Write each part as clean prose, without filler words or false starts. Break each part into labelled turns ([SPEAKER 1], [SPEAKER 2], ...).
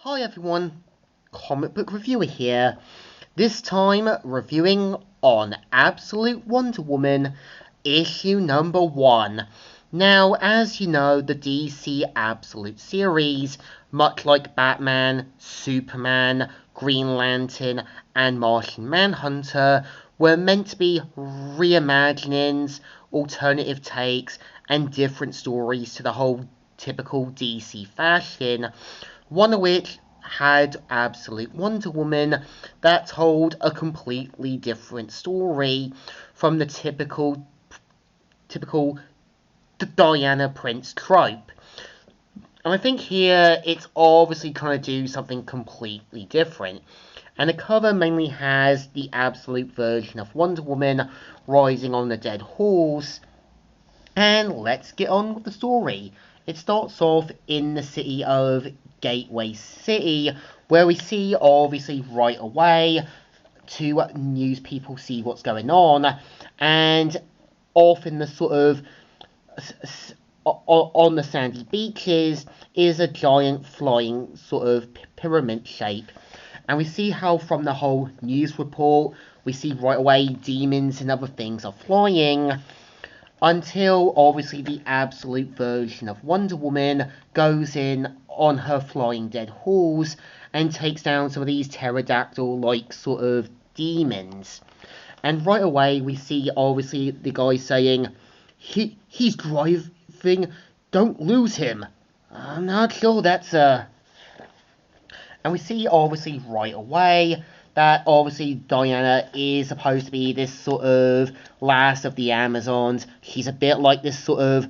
[SPEAKER 1] Hi everyone, comic book reviewer here. This time reviewing on Absolute Wonder Woman issue number 1. Now, as you know, the DC Absolute series, much like Batman, Superman, Green Lantern, and Martian Manhunter, were meant to be reimaginings, alternative takes, and different stories to the whole typical DC fashion, one of which had Absolute Wonder Woman that told a completely different story from the typical Diana Prince trope. And I think here it's obviously trying to do something completely different. And the cover mainly has the absolute version of Wonder Woman rising on the dead horse. And let's get on with the story. It starts off in the city of Gateway City, where we see obviously right away two news people see what's going on, and off in the sort of on the sandy beaches is a giant flying sort of pyramid shape. And we see how from the whole news report, we see right away demons and other things are flying, until obviously the absolute version of Wonder Woman goes in on her flying dead horse and takes down some of these pterodactyl-like sort of demons. And right away we see obviously the guy saying, he's driving, don't lose him. I'm not sure that's And we see obviously right away that obviously Diana is supposed to be this sort of last of the Amazons. She's a bit like this sort of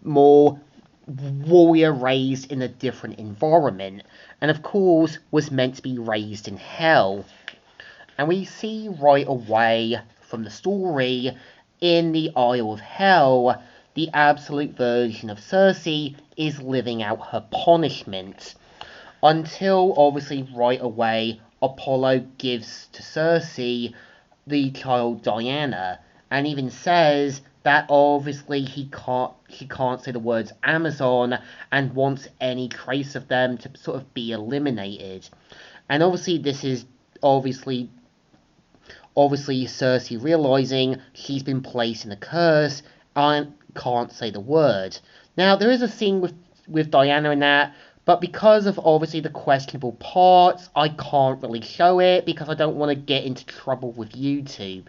[SPEAKER 1] more warrior raised in a different environment, and of course was meant to be raised in hell. And we see right away from the story in the Isle of Hell, the absolute version of Cersei is living out her punishment. Until obviously right away Apollo gives to Cersei the child Diana, and even says that obviously he can't say the words Amazon and wants any trace of them to sort of be eliminated. And obviously this is obviously Cersei realizing she's been placed in a curse and can't say the word. Now there is a scene with Diana in that, but because of obviously the questionable parts, I can't really show it because I don't want to get into trouble with YouTube.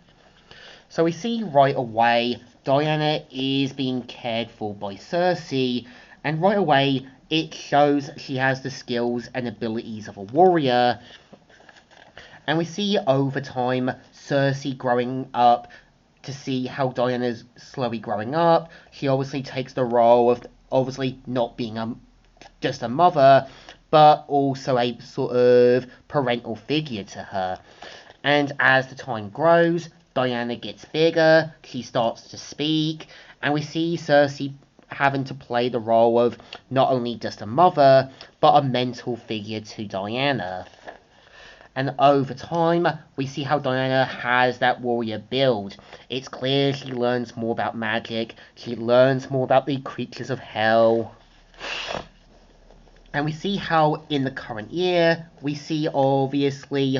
[SPEAKER 1] So we see right away Diana is being cared for by Cersei, and right away it shows she has the skills and abilities of a warrior. And we see over time Cersei growing up to see how Diana's slowly growing up. She obviously takes the role of obviously not being just a mother, but also a sort of parental figure to her. And as the time grows, Diana gets bigger, she starts to speak, and we see Cersei having to play the role of not only just a mother, but a mental figure to Diana. And over time, we see how Diana has that warrior build. It's clear she learns more about magic, she learns more about the creatures of hell. And we see how in the current year, we see obviously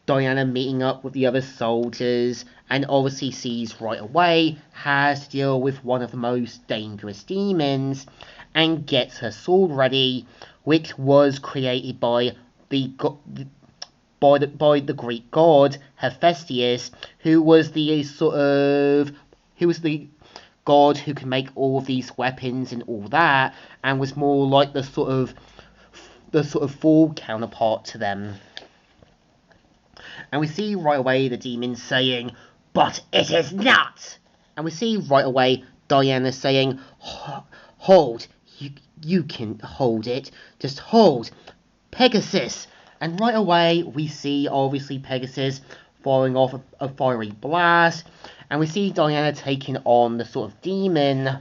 [SPEAKER 1] Diana meeting up with the other soldiers, and obviously sees right away has to deal with one of the most dangerous demons, and gets her sword ready, which was created by the Greek god Hephaestus, who was the god who can make all of these weapons and all that, and was more like the sort of full counterpart to them. And we see right away the demons saying, "But it is not!" And we see right away Diana saying, "Hold, you can hold it, just hold, Pegasus!" And right away we see obviously Pegasus firing off a fiery blast, and we see Diana taking on the sort of demon,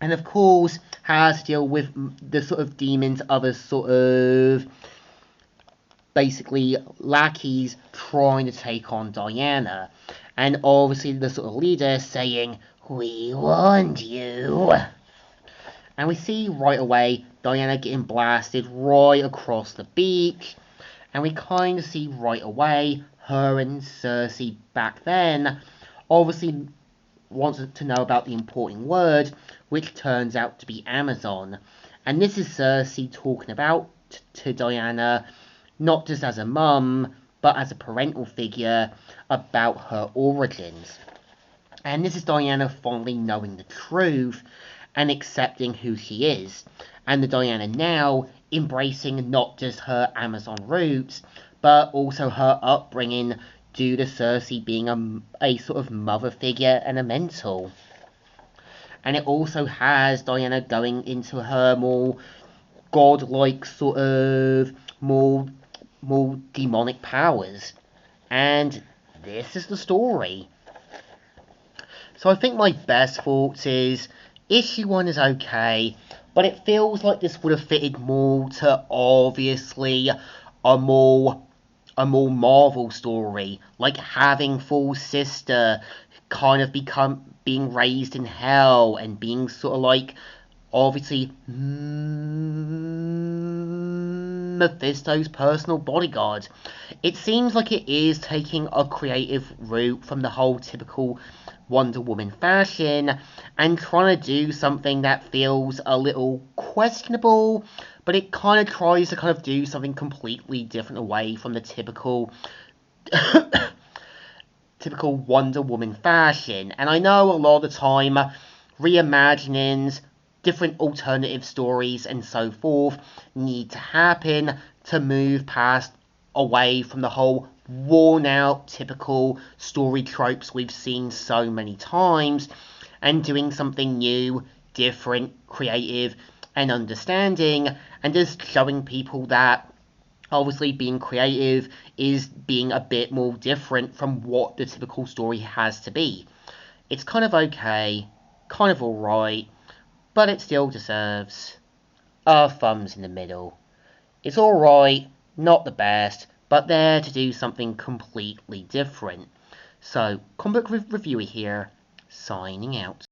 [SPEAKER 1] and of course has to deal with the sort of demon's other sort of basically lackeys trying to take on Diana. And obviously the sort of leader saying, "We warned you." And we see right away Diana getting blasted right across the beach. And we kind of see right away her and Cersei back then obviously wants to know about the important word, which turns out to be Amazon. And this is Cersei talking about to Diana, not just as a mum, but as a parental figure, about her origins. And this is Diana finally knowing the truth and accepting who she is. And the Diana now embracing not just her Amazon roots, but also her upbringing due to Cersei being a sort of mother figure and a mentor. And it also has Diana going into her more godlike sort of more demonic powers. And this is the story. So I think my best thoughts is issue 1 is okay, but it feels like this would have fitted more to obviously a more Marvel story, like having Thor's sister kind of being raised in hell and being sort of like obviously Mephisto's personal bodyguard. It seems like it is taking a creative route from the whole typical Wonder Woman fashion and trying to do something that feels a little questionable, but it kind of tries to kind of do something completely different away from the typical typical Wonder Woman fashion. And I know a lot of the time reimaginings, different alternative stories and so forth need to happen to move past away from the whole worn out typical story tropes we've seen so many times and doing something new, different, creative and understanding and just showing people that obviously being creative is being a bit more different from what the typical story has to be. It's kind of okay, kind of alright, but it still deserves a thumbs in the middle. It's alright, not the best, but there to do something completely different. So, comic book reviewer here, signing out.